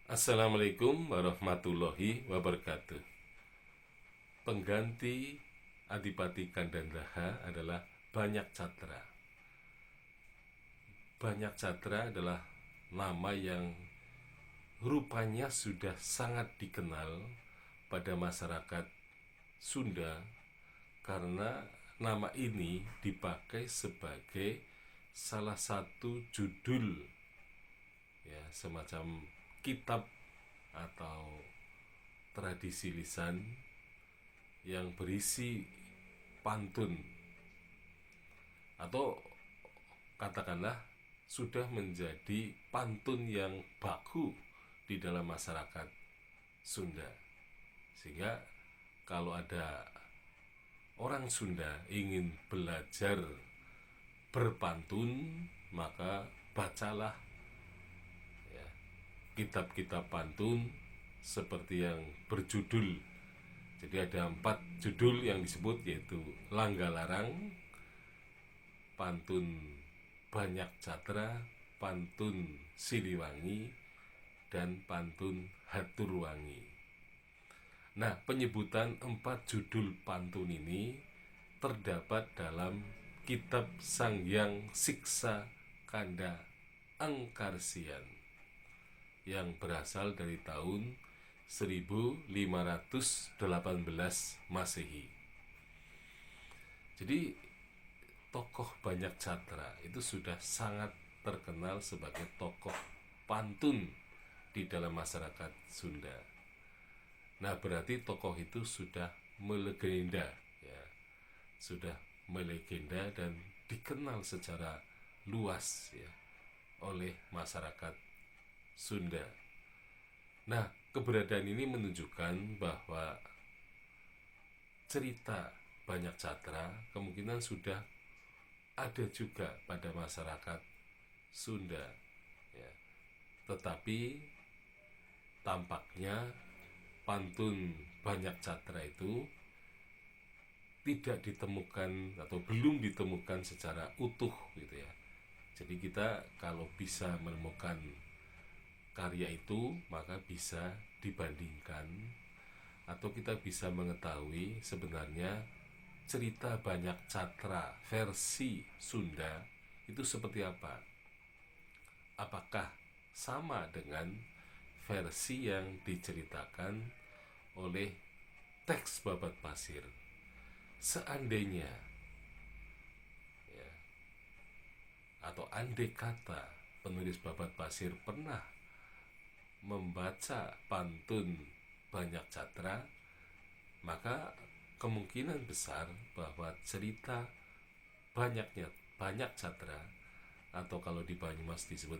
Assalamualaikum warahmatullahi wabarakatuh. Pengganti Adipati Kandangraha adalah Banyak Catra. Banyak Catra adalah nama yang rupanya sudah sangat dikenal pada masyarakat Sunda karena nama ini dipakai sebagai salah satu judul, ya, semacam kitab atau tradisi lisan yang berisi pantun, atau katakanlah sudah menjadi pantun yang baku di dalam masyarakat Sunda. Sehingga kalau ada orang Sunda ingin belajar berpantun, maka bacalah, ya, kitab-kitab pantun seperti yang berjudul. Jadi ada 4 judul yang disebut, yaitu Langgalarang, Pantun Banyak Catra, Pantun Siliwangi, dan Pantun Haturwangi. Nah, penyebutan 4 judul pantun ini terdapat dalam kitab Sanghyang Siksa Kanda Angkarsian yang berasal dari tahun 1518 Masehi. Jadi tokoh Banyak Catra itu sudah sangat terkenal sebagai tokoh pantun di dalam masyarakat Sunda. Nah, berarti tokoh itu sudah melegenda, ya, sudah melegenda dan dikenal secara luas, ya, oleh masyarakat Sunda. Nah, keberadaan ini menunjukkan bahwa cerita Banyak Catra kemungkinan sudah ada juga pada masyarakat Sunda, ya. Tetapi tampaknya pantun Banyak Catra itu tidak ditemukan atau belum ditemukan secara utuh, gitu ya. Jadi kita kalau bisa menemukan karya itu, maka bisa dibandingkan atau kita bisa mengetahui sebenarnya cerita Banyak Catra versi Sunda itu seperti apa. Apakah sama dengan versi yang diceritakan oleh teks Babat Pasir? Seandainya, ya, atau andai kata penulis Babat Pasir pernah membaca pantun Banyak Catra, maka kemungkinan besar bahwa cerita Banyak Catra, atau kalau di Banyumas disebut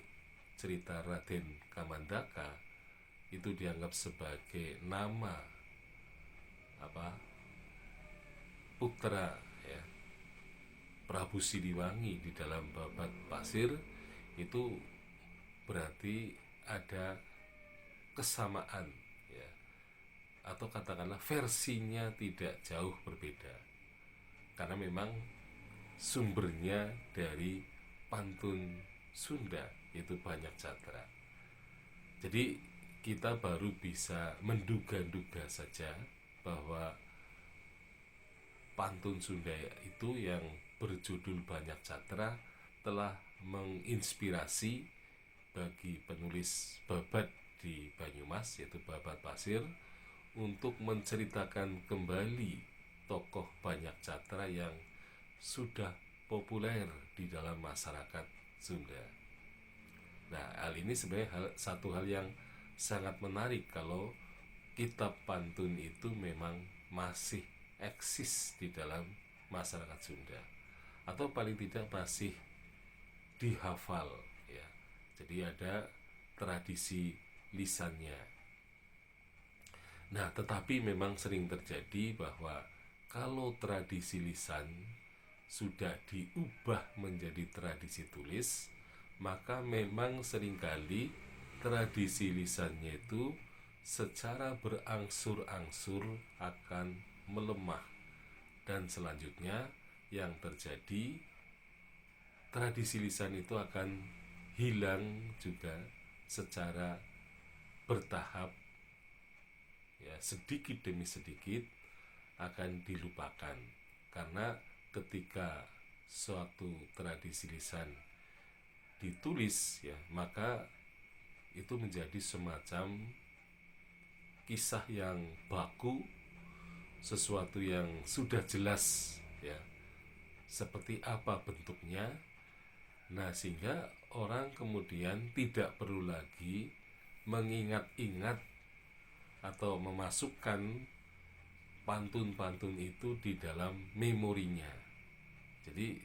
cerita Raden Kamandaka, itu dianggap sebagai nama putra, ya, Prabu Siliwangi di dalam Babat Pasir. Itu berarti ada kesamaan, ya, atau katakanlah versinya tidak jauh berbeda, karena memang sumbernya dari pantun Sunda, yaitu Banyak Catra. Jadi kita baru bisa menduga-duga saja bahwa pantun Sunda itu yang berjudul Banyak Catra telah menginspirasi bagi penulis babat di Banyumas, yaitu Babat Pasir, untuk menceritakan kembali tokoh Banyak Catra yang sudah populer di dalam masyarakat Sunda. Nah, hal ini sebenarnya satu hal yang sangat menarik kalau kitab pantun itu memang masih eksis di dalam masyarakat Sunda, atau paling tidak masih dihafal, ya. Jadi ada tradisi lisannya. Nah, tetapi memang sering terjadi bahwa kalau tradisi lisan sudah diubah menjadi tradisi tulis, maka memang seringkali tradisi lisannya itu secara berangsur-angsur akan melemah, dan selanjutnya yang terjadi, tradisi lisan itu akan hilang juga secara bertahap, ya, sedikit demi sedikit akan dilupakan. Karena ketika suatu tradisi lisan ditulis, ya, maka itu menjadi semacam kisah yang baku, sesuatu yang sudah jelas, ya, seperti apa bentuknya. Nah, sehingga orang kemudian tidak perlu lagi mengingat-ingat atau memasukkan pantun-pantun itu di dalam memorinya. Jadi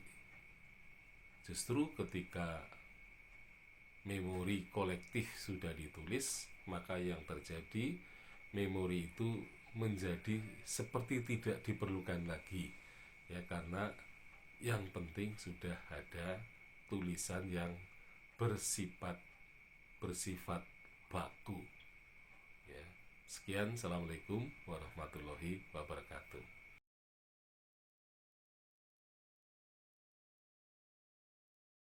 justru ketika memori kolektif sudah ditulis, maka yang terjadi, memori itu menjadi seperti tidak diperlukan lagi, ya, karena yang penting sudah ada tulisan yang bersifat baku, ya. Sekian, assalamualaikum warahmatullahi wabarakatuh.